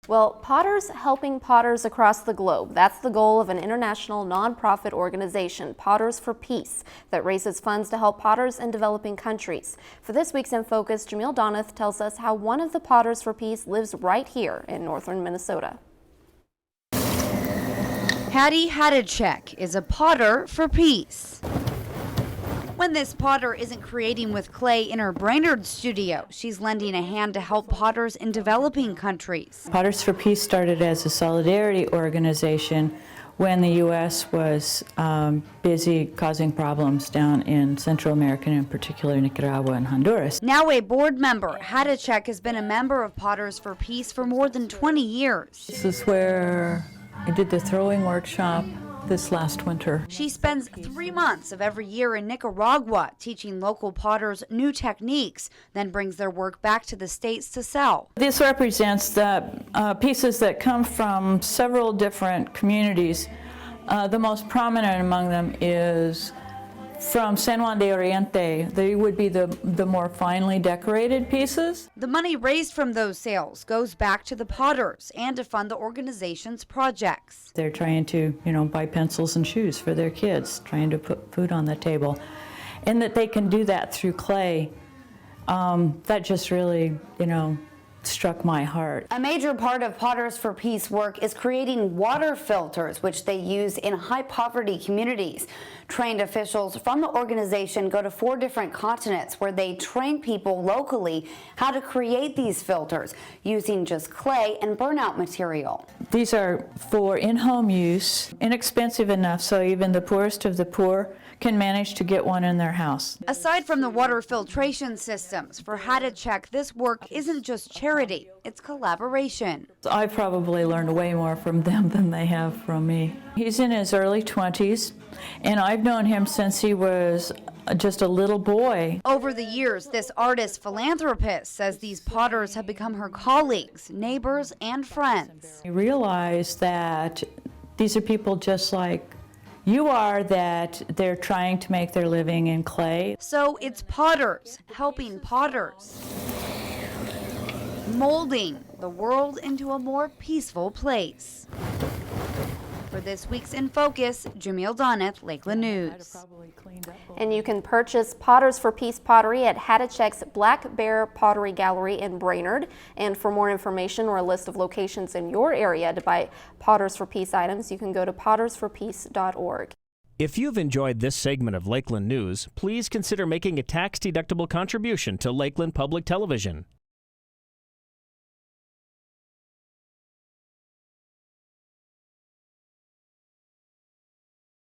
Well, Potters helping potters across the globe. That's the goal of an international nonprofit organization, Potters for Peace, that raises funds to help potters in developing countries. For this week's In Focus, Jamil Donath tells us how one of the Potters for Peace lives right here in northern Minnesota. Patty Hadacek is a potter for peace. When this potter isn't creating with clay in her Brainerd studio, she's lending a hand to help potters in developing countries. Potters for Peace started as a solidarity organization when the U.S. was busy causing problems down in Central America, in particular Nicaragua and Honduras. Now a board member, Hadacek has been a member of Potters for Peace for more than 20 years. This is where I did the throwing workshop this last winter. She spends 3 months of every year in Nicaragua teaching local potters new techniques, then brings their work back to the States to sell. This represents the pieces that come from several different communities. The most prominent among them is from San Juan de Oriente. They would be the more finely decorated pieces. The money raised from those sales goes back to the potters and to fund the organization's projects. They're trying to, buy pencils and shoes for their kids, trying to put food on the table. And that they can do that through clay, that just really, struck my heart. A major part of Potters for Peace work is creating water filters, which they use in high poverty communities. Trained officials from the organization go to 4 different continents where they train people locally how to create these filters using just clay and burnout material. These are for in-home use, inexpensive enough so even the poorest of the poor can manage to get one in their house. Aside from the water filtration systems, for Hadacek, this work isn't just charity, it's collaboration. I've probably learned way more from them than they have from me. He's in his early 20s, and I've known him since he was just a little boy. Over the years, this artist philanthropist says these potters have become her colleagues, neighbors, and friends. I realize that these are people just like you are, that they're trying to make their living in clay. So it's potters helping potters, molding the world into a more peaceful place. For this week's In Focus, Jamil Donath, Lakeland News. And you can purchase Potters for Peace pottery at Hadacek's Black Bear Pottery Gallery in Brainerd. And for more information or a list of locations in your area to buy Potters for Peace items, you can go to pottersforpeace.org. If you've enjoyed this segment of Lakeland News, please consider making a tax-deductible contribution to Lakeland Public Television.